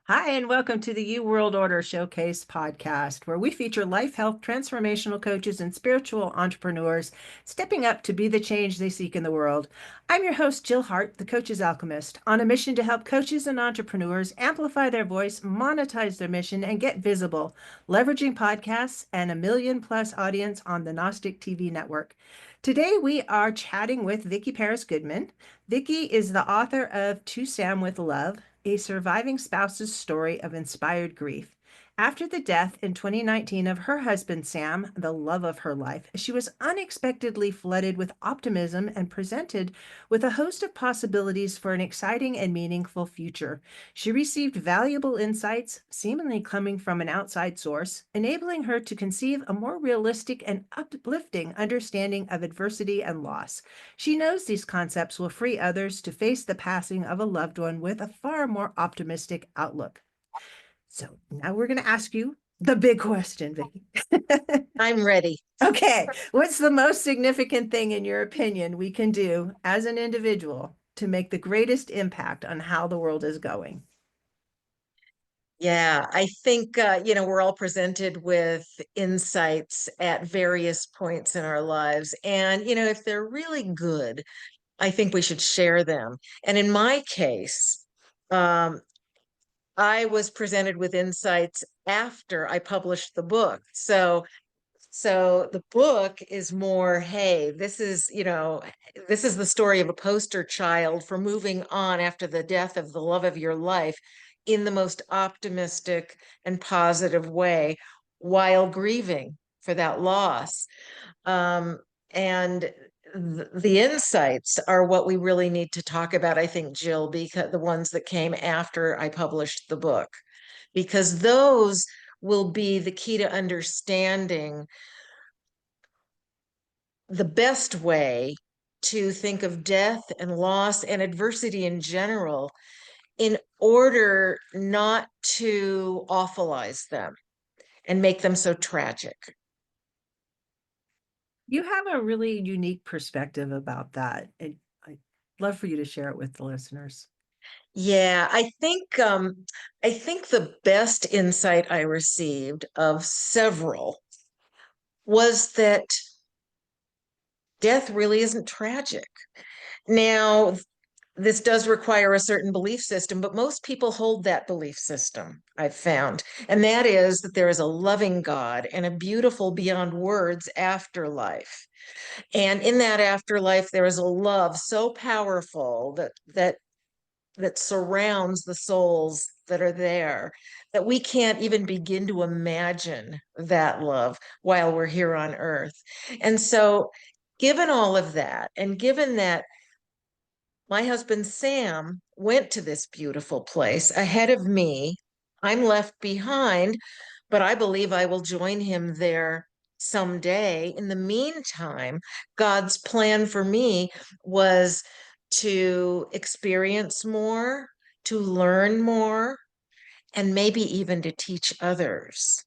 Hi, and welcome to the U World Order Showcase podcast, where we feature life, health, transformational coaches, and spiritual entrepreneurs stepping up to be the change they seek in the world. I'm your host, Jill Hart, the Coach's Alchemist, on a mission to help coaches and entrepreneurs amplify their voice, monetize their mission, and get visible, leveraging podcasts and a million-plus audience on the Gnostic TV network. Today, we are chatting with Vicki Paris Goodman. Vicki is the author of To Sam with Love, a surviving spouse's story of inspired grief. After the death in 2019 of her husband, Sam, the love of her life, she was unexpectedly flooded with optimism and presented with a host of possibilities for an exciting and meaningful future. She received valuable insights, seemingly coming from an outside source, enabling her to conceive a more realistic and uplifting understanding of adversity and loss. She knows these concepts will free others to face the passing of a loved one with a far more optimistic outlook. So now we're going to ask you the big question, Vicki. I'm ready. Okay, what's the most significant thing, in your opinion, we can do as an individual to make the greatest impact on how the world is going? Yeah, I think, we're all presented with insights at various points in our lives. And, if they're really good, I think we should share them. And in my case, um, I was presented with insights after I published the book. So the book is more, hey, this is the story of a poster child for moving on after the death of the love of your life in the most optimistic and positive way while grieving for that loss. And the insights are what we really need to talk about, I think, Jill, because the ones that came after I published the book, because those will be the key to understanding the best way to think of death and loss and adversity in general in order not to awfulize them and make them so tragic. You have a really unique perspective about that, and I'd love for you to share it with the listeners. Yeah, I think the best insight I received of several was that death really isn't tragic. Now, this does require a certain belief system, but most people hold that belief system, I've found. And that is that there is a loving God and a beautiful beyond words afterlife. And in that afterlife, there is a love so powerful that surrounds the souls that are there that we can't even begin to imagine that love while we're here on earth. And so, given all of that, and given that my husband Sam went to this beautiful place ahead of me. I'm left behind, but I believe I will join him there someday. In the meantime, God's plan for me was to experience more, to learn more, and maybe even to teach others.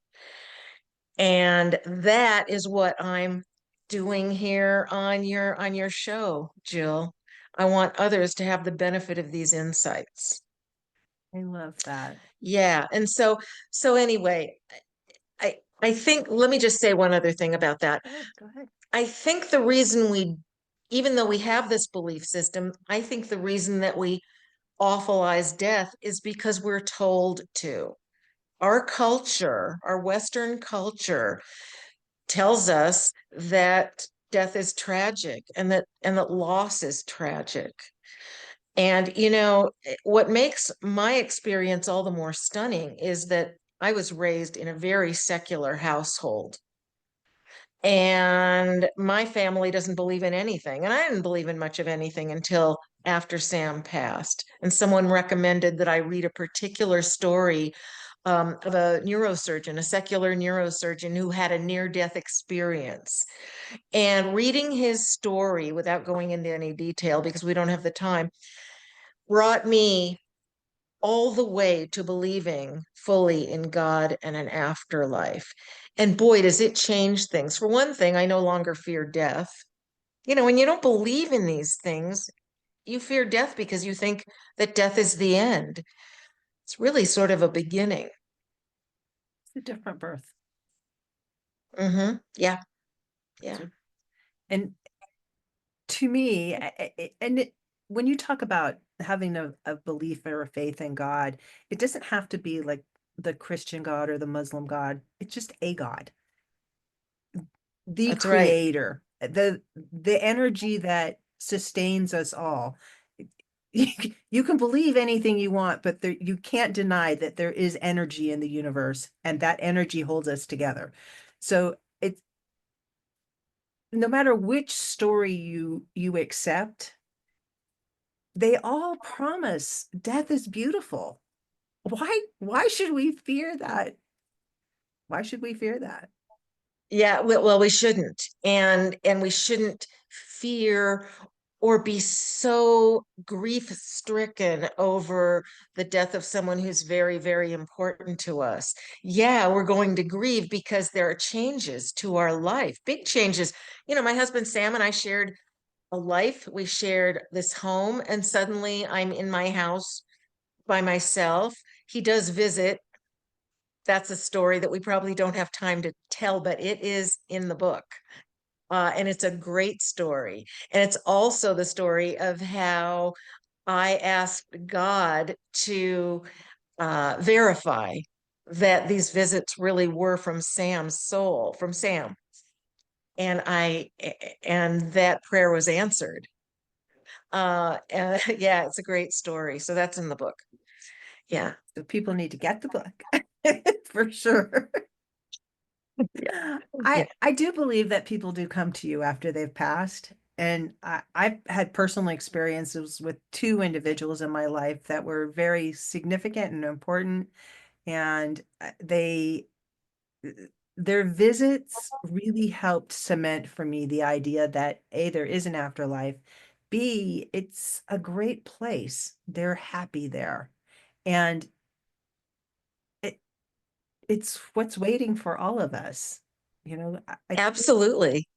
And that is what I'm doing here on your show, Jill. I want others to have the benefit of these insights. I love that. Yeah. And so anyway, I think let me just say one other thing about that. Go ahead. I think the reason even though we have this belief system, I think the reason that we awfulize death is because we're told to. Our culture, our Western culture, tells us that death is tragic and that loss is tragic. And what makes my experience all the more stunning is that I was raised in a very secular household. And my family doesn't believe in anything. And I didn't believe in much of anything until after Sam passed. And someone recommended that I read a particular story of a neurosurgeon, a secular neurosurgeon who had a near-death experience. And reading his story without going into any detail, because we don't have the time, brought me all the way to believing fully in God and an afterlife. And boy, does it change things. For one thing, I no longer fear death. When you don't believe in these things, you fear death because you think that death is the end. It's really sort of a beginning. It's a different birth. Yeah, yeah, So, and to me, when you talk about having a belief or a faith in God, it doesn't have to be like the Christian God or the Muslim God. It's just a God, the that's right. creator, the energy that sustains us all. You can believe anything you want, but you can't deny that there is energy in the universe, and that energy holds us together. So it's no matter which story you accept, they all promise death is beautiful. Why should we fear that? Why should we fear that? Yeah, well, we shouldn't, and we shouldn't fear or be so grief stricken over the death of someone who's very, very important to us. Yeah, we're going to grieve because there are changes to our life, big changes. My husband Sam and I shared a life. We shared this home, and suddenly I'm in my house by myself. He does visit. That's a story that we probably don't have time to tell, but it is in the book. And it's a great story. And it's also the story of how I asked God to verify that these visits really were from Sam's soul, from Sam. And that prayer was answered. And yeah, it's a great story. So that's in the book. Yeah. So people need to get the book for sure. Yeah. Yeah. I do believe that people do come to you after they've passed. And I've had personal experiences with two individuals in my life that were very significant and important. And their visits really helped cement for me the idea that A, there is an afterlife, B, it's a great place. They're happy there. And it, it's what's waiting for all of us. Absolutely.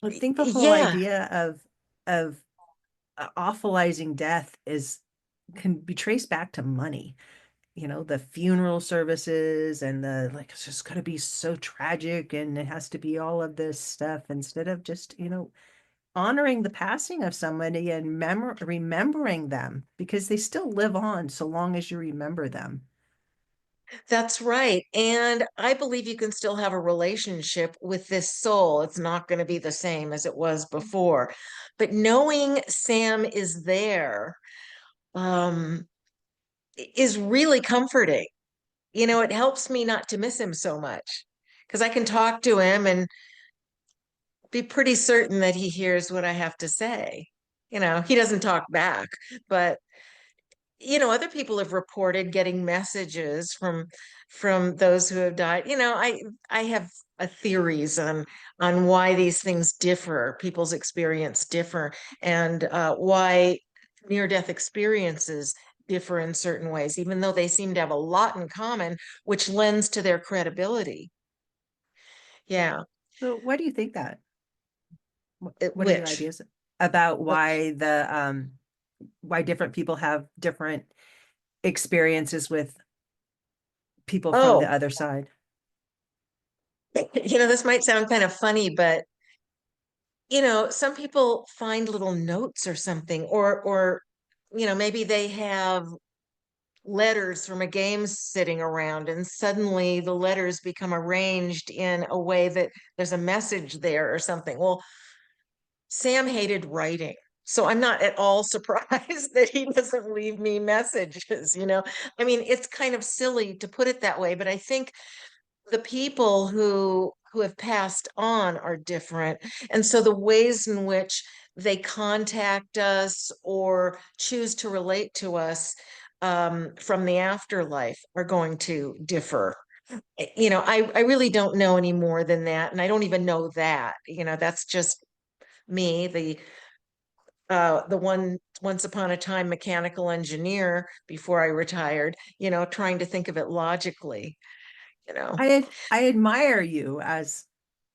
I think the whole Yeah. idea of awfulizing death is can be traced back to money. The funeral services and the like, it's just got to be so tragic and it has to be all of this stuff instead of just, honoring the passing of somebody and remembering them because they still live on so long as you remember them. That's right. And I believe you can still have a relationship with this soul. It's not going to be the same as it was before. But knowing Sam is there um, is really comforting. It helps me not to miss him so much because I can talk to him and be pretty certain that he hears what I have to say. He doesn't talk back, but other people have reported getting messages from those who have died. I have theories on why these things differ, people's experience differ, and why near-death experiences differ in certain ways, even though they seem to have a lot in common, which lends to their credibility. Yeah. So why do you think that? What are your Which, ideas about why different people have different experiences with people from the oh, other side? this might sound kind of funny, but some people find little notes or something, or maybe they have letters from a game sitting around, and suddenly the letters become arranged in a way that there's a message there or something. Well, Sam hated writing. So I'm not at all surprised that he doesn't leave me messages. I mean, it's kind of silly to put it that way, but I think the people who have passed on are different, and so the ways in which they contact us or choose to relate to us from the afterlife are going to differ. I really don't know any more than that, and I don't even know that. That's just me, the one once upon a time mechanical engineer before I retired, trying to think of it logically, you know. I admire you as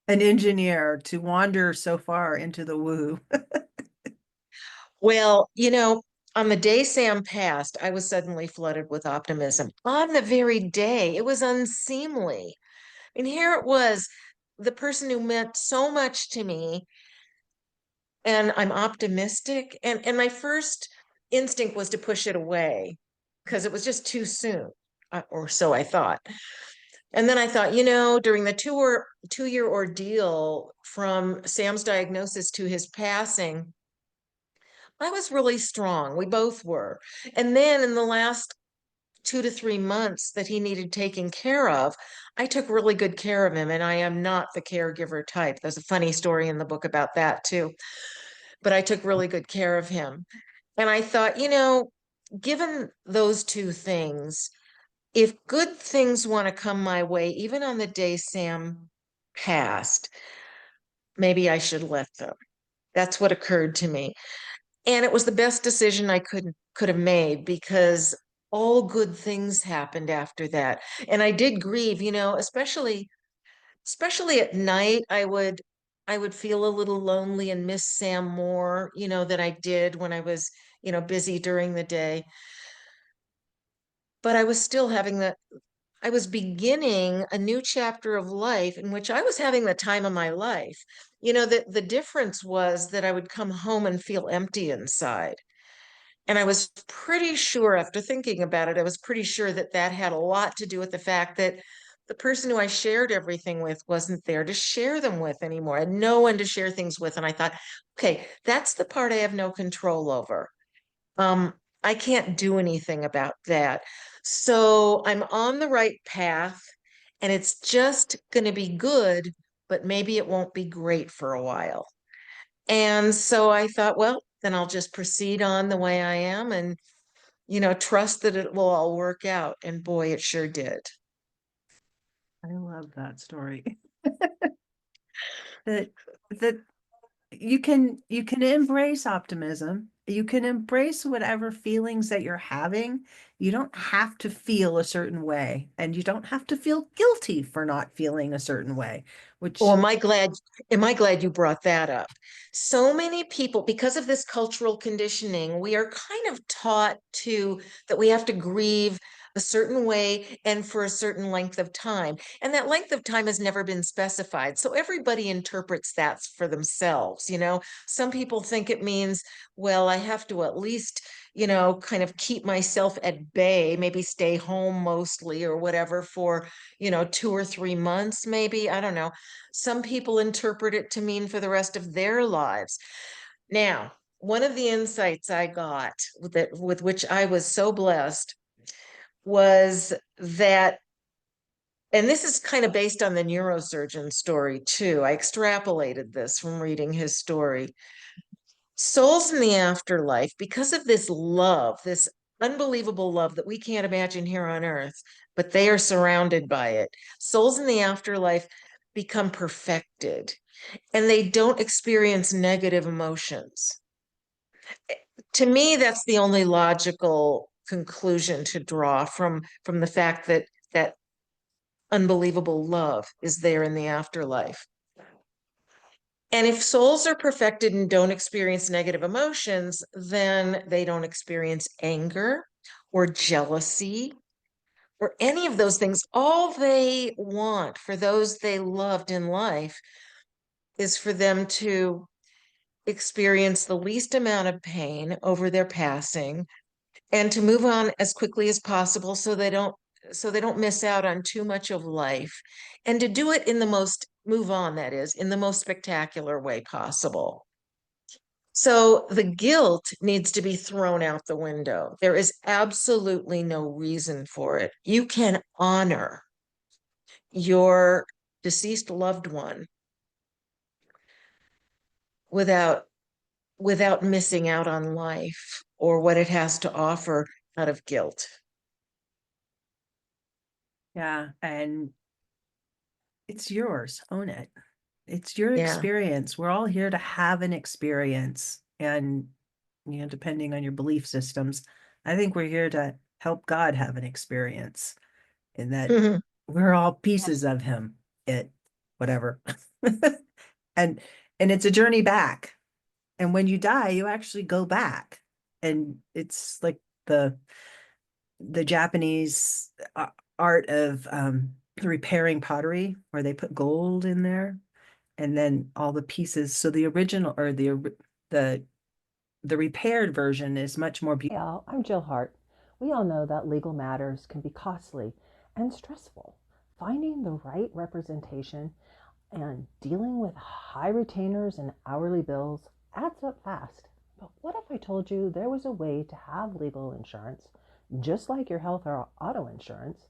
an engineer to wander so far into the woo. Well, on the day Sam passed, I was suddenly flooded with optimism. On the very day, it was unseemly. And here it was, the person who meant so much to me, and I'm optimistic. And my first instinct was to push it away because it was just too soon, or so I thought. And then I thought, during the 2-year ordeal from Sam's diagnosis to his passing, I was really strong. We both were. And then in the last 2 to 3 months that he needed taking care of, I took really good care of him. And I am not the caregiver type. There's a funny story in the book about that too. But I took really good care of him. And I thought, given those two things, if good things want to come my way, even on the day Sam passed, maybe I should let them. That's what occurred to me. And it was the best decision I could have made because all good things happened after that. And I did grieve, especially at night, I would feel a little lonely and miss Sam more, than I did when I was, busy during the day. But I was still I was beginning a new chapter of life in which I was having the time of my life. The difference was that I would come home and feel empty inside. And I was pretty sure, after thinking about it, I was pretty sure that that had a lot to do with the fact that the person who I shared everything with wasn't there to share them with anymore. I had no one to share things with. And I thought, okay, that's the part I have no control over. Um, I can't do anything about that. So I'm on the right path and it's just going to be good, but maybe it won't be great for a while. And so I thought, well, then I'll just proceed on the way I am and, trust that it will all work out. And boy, it sure did. I love that story. That that you can embrace optimism. You can embrace whatever feelings that you're having. You don't have to feel a certain way, and you don't have to feel guilty for not feeling a certain way, Oh, which am I glad you brought that up? So many people, because of this cultural conditioning, we are kind of taught that we have to grieve a certain way and for a certain length of time. And that length of time has never been specified. So everybody interprets that for themselves, Some people think it means, well, I have to at least, kind of keep myself at bay, maybe stay home mostly or whatever for, 2 or 3 months, maybe. I don't know. Some people interpret it to mean for the rest of their lives. Now, one of the insights I got with which I was so blessed was that, and this is kind of based on the neurosurgeon story too. I extrapolated this from reading his story. Souls in the afterlife, because of this love, this unbelievable love that we can't imagine here on earth, but they are surrounded by it. Souls in the afterlife become perfected and they don't experience negative emotions. To me, that's the only logical conclusion to draw from the fact that that unbelievable love is there in the afterlife. And if souls are perfected and don't experience negative emotions, then they don't experience anger or jealousy or any of those things. All they want for those they loved in life is for them to experience the least amount of pain over their passing and to move on as quickly as possible so they don't miss out on too much of life and to do it in the most move on, that is, in the most spectacular way possible. So the guilt needs to be thrown out the window. There is absolutely no reason for it. You can honor your deceased loved one without missing out on life or what it has to offer out of guilt. yeah, and it's yours. Own it. It's your Yeah. experience. We're all here to have an experience. And, depending on your belief systems, I think we're here to help God have an experience in that Mhm. we're all pieces of him, it, whatever. And and it's a journey back. And when you die, you actually go back. and it's like the Japanese art of repairing pottery, where they put gold in there and then all the pieces. So the original or the the repaired version is much more Hey beautiful. all, I'm Jill Hart. We all know that legal matters can be costly and stressful. Finding the right representation and dealing with high retainers and hourly bills adds up fast. But what if I told you there was a way to have legal insurance, just like your health or auto insurance?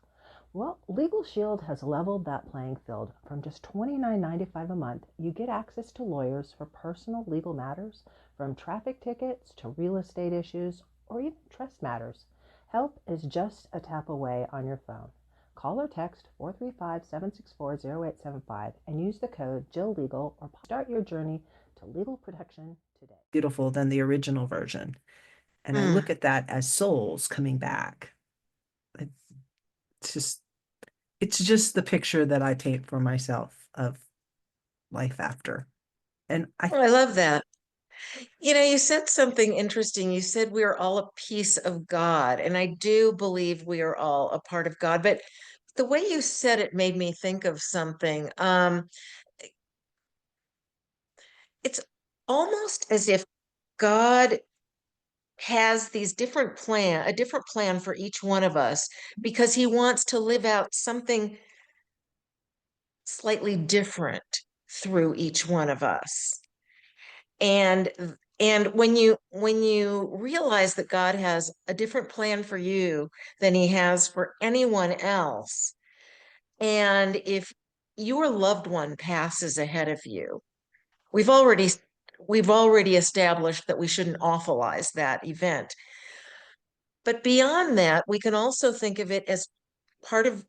Well, Legal Shield has leveled that playing field. From just $29.95 a month, you get access to lawyers for personal legal matters, from traffic tickets to real estate issues or even trust matters. Help is just a tap away on your phone. Call or text 435-764-0875 and use the code JILLLEGAL or start your journey to legal protection today. Beautiful than the original version. And I Mm. look at that as souls coming back. It's just it's just the picture that I paint for myself of life after. And I Oh, I love that. You said something interesting. You said we are all a piece of God, and I do believe we are all a part of God. But the way you said it made me think of something. It's almost as if God has a different plan for each one of us because he wants to live out something slightly different through each one of us. And when you realize that God has a different plan for you than he has for anyone else, and if your loved one passes ahead of you, we've already we've already established that we shouldn't awfulize that event. But beyond that, we can also think of it as part of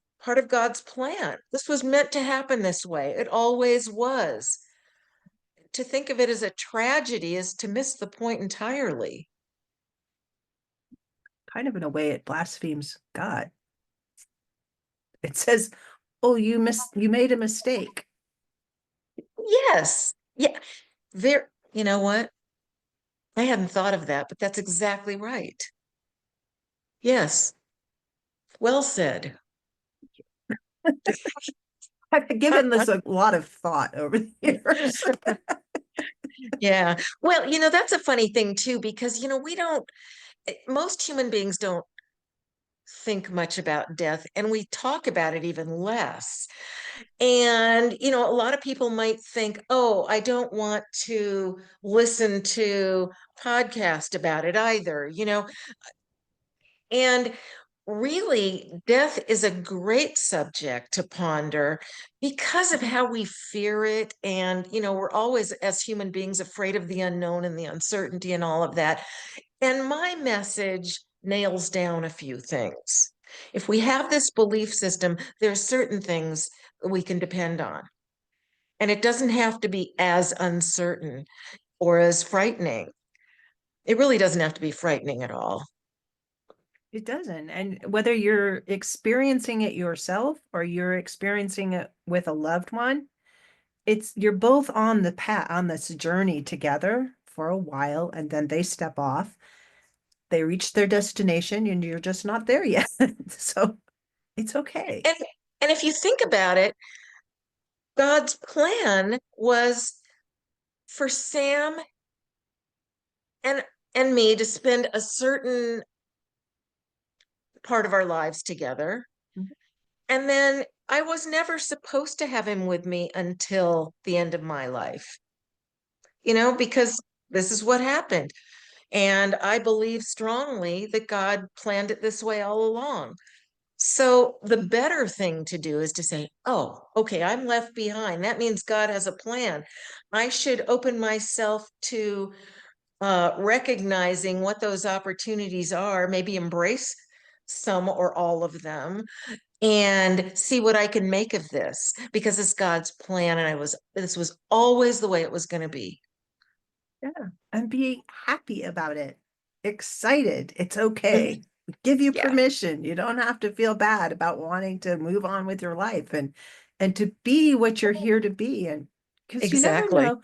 God's plan. This was meant to happen this way. It always was. To think of it as a tragedy is to miss the point entirely. kind of in a way it blasphemes God. It says, "Oh, you made a mistake." Yes. Yeah. You know what? I hadn't thought of that, but that's exactly right. Yes. Well said. I've given this a lot of thought over the years. Yeah. Well, that's a funny thing too, because, most human beings don't think much about death, and we talk about it even less. And, a lot of people might think, oh, I don't want to listen to podcast about it either, and really, death is a great subject to ponder because of how we fear it. And, we're always, as human beings, afraid of the unknown and the uncertainty and all of that. And my message nails down a few things. If we have this belief system, there are certain things we can depend on. And it doesn't have to be as uncertain or as frightening. It really doesn't have to be frightening at all. It doesn't. And whether you're experiencing it yourself or you're experiencing it with a loved one, you're both on the path on this journey together for a while, and then they step off. They reach their destination and you're just not there yet. So it's okay. And and if you think about it, God's plan was for Sam and and me to spend a certain part of our lives together. Mhm. And then I was never supposed to have him with me until the end of my life, because this is what happened. And I believe strongly that God planned it this way all along. So the better thing to do is to say, oh, okay, I'm left behind. That means God has a plan. I should open myself to recognizing what those opportunities are, maybe embrace some or all of them, and see what I can make of this because it's God's plan. And this was always the way it was going to be. Yeah. And be happy about it. Excited. It's Mhm. okay. Give you Yeah, permission. You don't have to feel bad about wanting to move on with your life and to be what you're here to be. And because you never exactly. know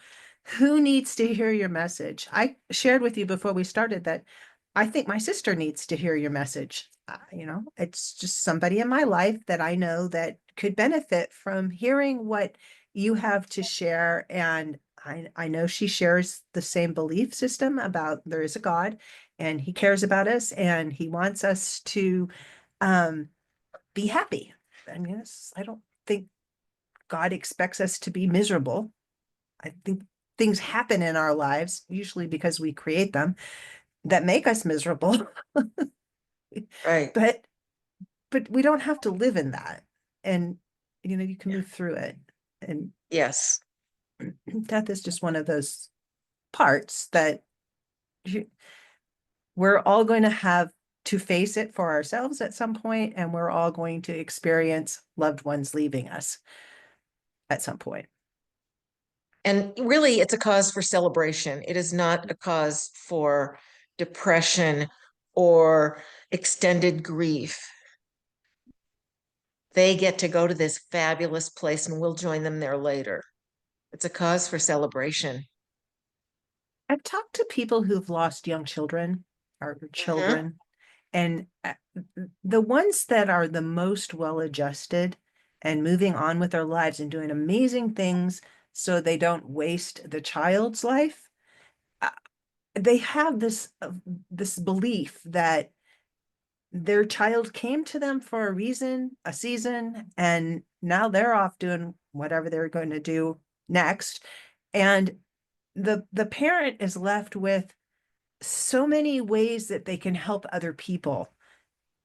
who needs to hear your message. I shared with you before we started that I think my sister needs to hear your message. It's just somebody in my life that I know that could benefit from hearing what you have to share. And I know she shares the same belief system about there is a God and he cares about us and he wants us to um, be happy. I mean, I don't think God expects us to be miserable. I think things happen in our lives, usually because we create them, that make us miserable. Right. but but we don't have to live in that. And you can move through it. And Yes. death is just one of those parts that we're all going to have to face it for ourselves at some point, and we're all going to experience loved ones leaving us at some point. And really, it's a cause for celebration. It is not a cause for depression or extended grief. They get to go to this fabulous place and we'll join them there later. It's a cause for celebration. I've talked to people who've lost young children or Mhm. children, and the ones that are the most well-adjusted and moving on with their lives and doing amazing things so they don't waste the child's life, uh, they have this belief that their child came to them for a reason, a season, and now they're off doing whatever they're going to do next. And the parent is left with so many ways that they can help other people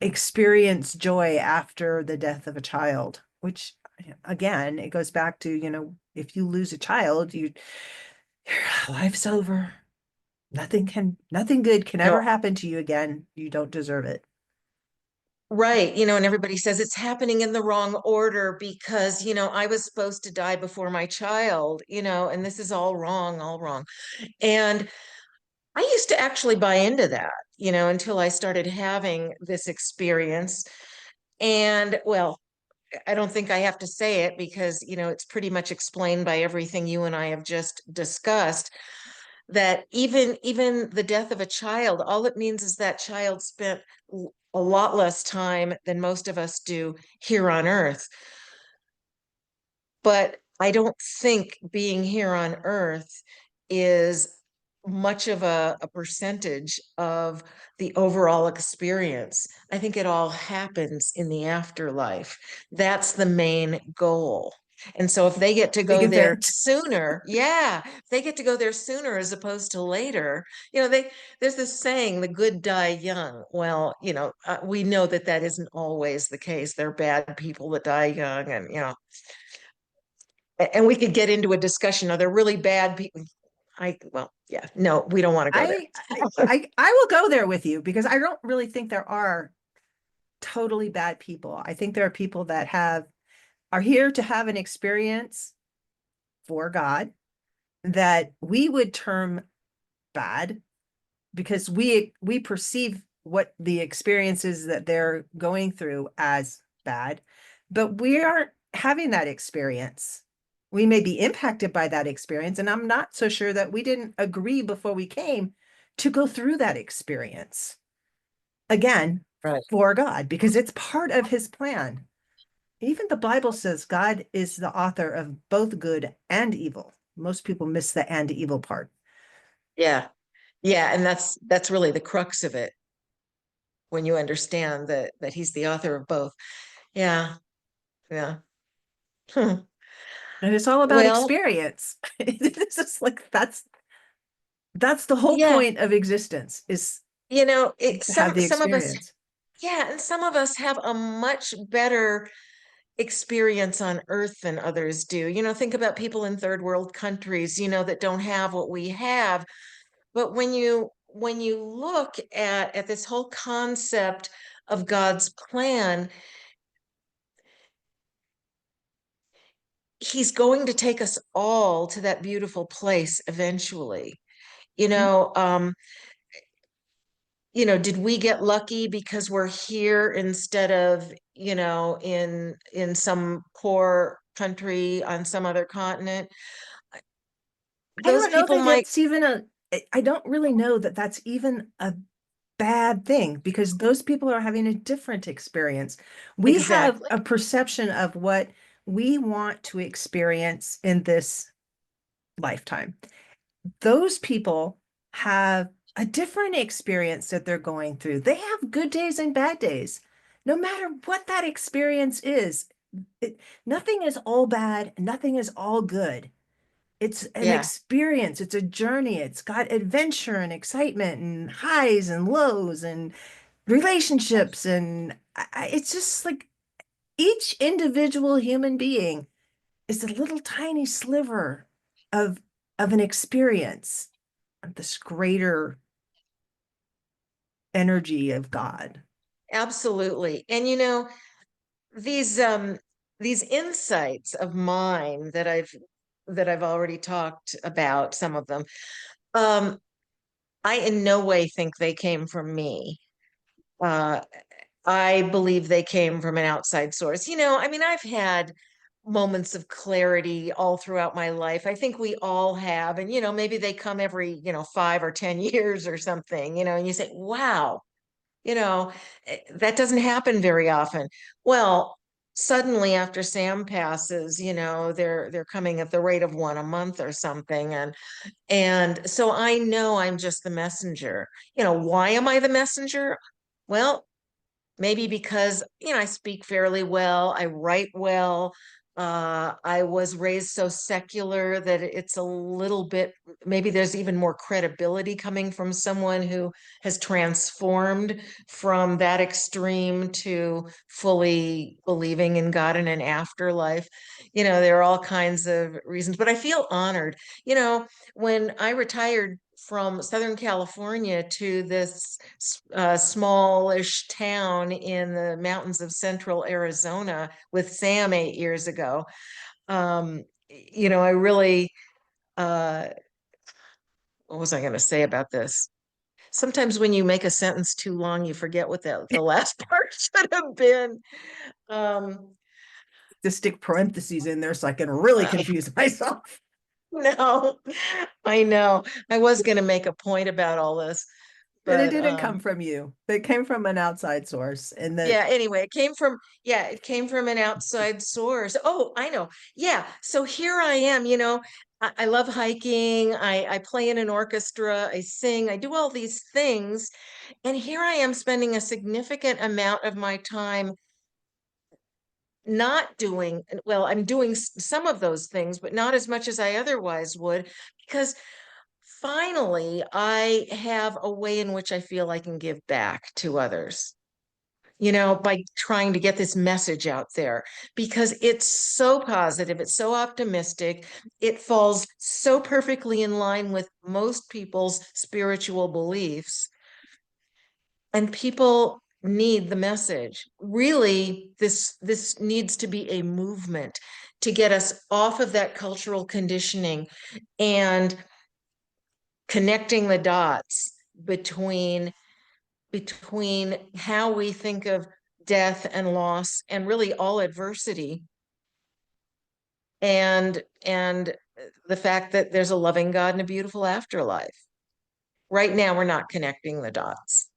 experience joy after the death of a child, which again, it goes back to, if you lose a child, your life's over. Nothing good can No, ever happen to you again. You don't deserve it. right. And everybody says it's happening in the wrong order because, I was supposed to die before my child, and this is all wrong, all wrong. And I used to actually buy into that, until I started having this experience. And well, I don't think I have to say it because, it's pretty much explained by everything you and I have just discussed, that even the death of a child, all it means is that child spent a lot less time than most of us do here on Earth. But I don't think being here on Earth is much of a percentage of the overall experience. I think it all happens in the afterlife. That's the main goal. And so if they get to Big go there event. sooner, yeah, if they get to go there sooner as opposed to later, there's this saying, the good die young. Well, we know that that isn't always the case. There are bad people that die young, and and we could get into a discussion. Are there really bad people? Well, yeah, no, we don't want to go there. I will go there with you because I don't really think there are totally bad people. I think there are people that are here to have an experience for God that we would term bad because we perceive what the experiences that they're going through as bad, but we aren't having that experience. We may be impacted by that experience, and I'm not so sure that we didn't agree before we came to go through that experience again Right. for God because it's part of his plan. Even the Bible says God is the author of both good and evil. Most people miss the and evil part. Yeah. Yeah. And that's really the crux of it when you understand that he's the author of both. Yeah. Yeah. Hmm. And it's all about Well, experience. It's just like that's the whole yeah, point of existence is to have some the some of us, experience. yeah, and some of us have a much better experience on earth than others do. Think about people in third world countries, that don't have what we have. But when you look at this whole concept of God's plan, he's going to take us all to that beautiful place eventually. You Mhm. know, um, did we get lucky because we're here instead of, in some poor country on some other continent? I Those don't know people that might, it's even I don't really know that that's even a bad thing because those people are having a different experience. We have Exactly. a perception of what we want to experience in this lifetime. Those people have a different experience that they're going through. They have good days and bad days. No matter what that experience is, nothing is all bad, nothing is all good. It's an Yeah, experience, it's a journey. It's got adventure and excitement and highs and lows and relationships. And it's just like each individual human being is a little tiny sliver of of an experience of this greater energy of God. absolutely. And these these insights of mine that I've already talked about, some of them, um, I in no way think they came from me. Uh, I believe they came from an outside source. I mean, I've had moments of clarity all throughout my life. I think we all have. And, maybe they come every, 5 or 10 years or something, and you say, wow, that doesn't happen very often. Well, suddenly after Sam passes, they're coming at the rate of one a month or something. And so I know I'm just the messenger. Why am I the messenger? Well, maybe because, I speak fairly well, I write well. I was raised so secular that it's a little bit, maybe there's even more credibility coming from someone who has transformed from that extreme to fully believing in God and an afterlife. There are all kinds of reasons, but I feel honored. When I retired from Southern California to this smallish town in the mountains of central Arizona with Sam 8 years ago. I really, uh, what was I going to say about this? Sometimes when you make a sentence too long, you forget what the last part should have been. Um, To stick parentheses in there so I can really I confuse myself. know, I know. I was going to make a point about all this, And it but didn't come from you. It came from an outside source. And that yeah, anyway, it came from an outside source. Oh, I know. Yeah. So here I am, I love hiking. I play in an orchestra. I sing. I do all these things. And here I am spending a significant amount of my time not doing, well, I'm doing some of those things, but not as much as I otherwise would, because finally I have a way in which I feel I can give back to others, by trying to get this message out there because it's so positive, it's so optimistic, it falls so perfectly in line with most people's spiritual beliefs, and people need the message. Really, this needs to be a movement to get us off of that cultural conditioning and connecting the dots between how we think of death and loss and really all adversity and the fact that there's a loving God and a beautiful afterlife. Right now we're not connecting the dots.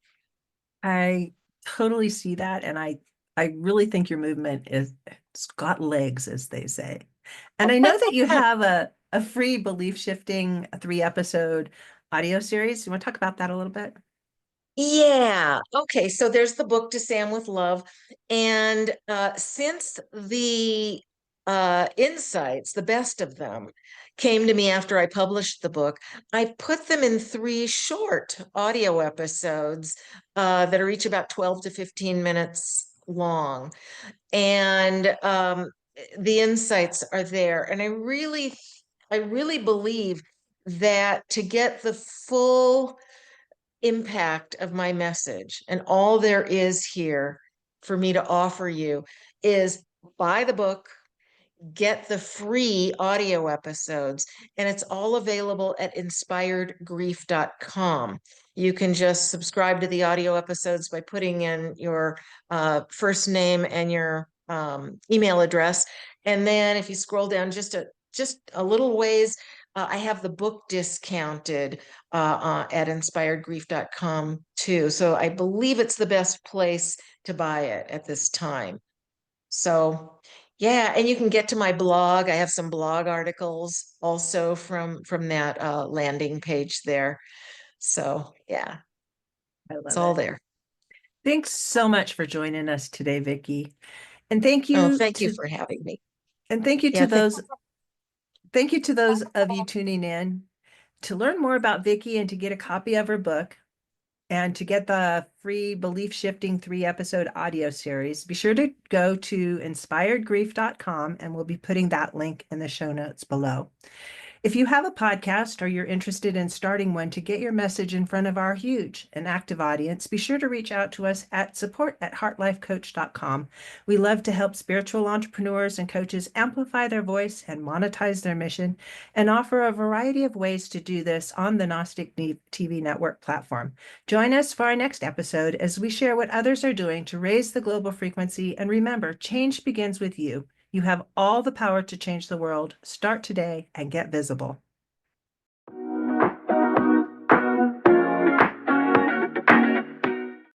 I totally see that. And I really think your movement is it's got legs, as they say. And I know that you have a free belief shifting 3 episode audio series. You want to talk about that a little bit? Yeah. Okay. So there's the book To Sam with Love. And since the insights, the best of them, came to me after I published the book, I put them in 3 short audio episodes that are each about 12 to 15 minutes long. And the insights are there. And I really believe that to get the full impact of my message and all there is here for me to offer you is buy the book, get the free audio episodes, and it's all available at inspiredgrief.com. You can just subscribe to the audio episodes by putting in your first name and your email address. And then if you scroll down just a little ways, I have the book discounted at inspiredgrief.com too. So I believe it's the best place to buy it at this time. So yeah, and you can get to my blog. I have some blog articles also from that landing page there. So yeah, I it's love all it. there. Thanks so much for joining us today, Vicki. And Oh, thank you for having me. thank you Yeah, to those of you tuning in. To learn more about Vicki and to get a copy of her book and to get the free Belief Shifting 3-episode audio series, be sure to go to inspiredgrief.com, and we'll be putting that link in the show notes below. If you have a podcast or you're interested in starting one to get your message in front of our huge and active audience, be sure to reach out to us at support@heartlifecoach.com. We love to help spiritual entrepreneurs and coaches amplify their voice and monetize their mission, and offer a variety of ways to do this on the Gnostic TV network platform. Join us for our next episode as we share what others are doing to raise the global frequency. And remember, change begins with you. You have all the power to change the world. Start today and get visible.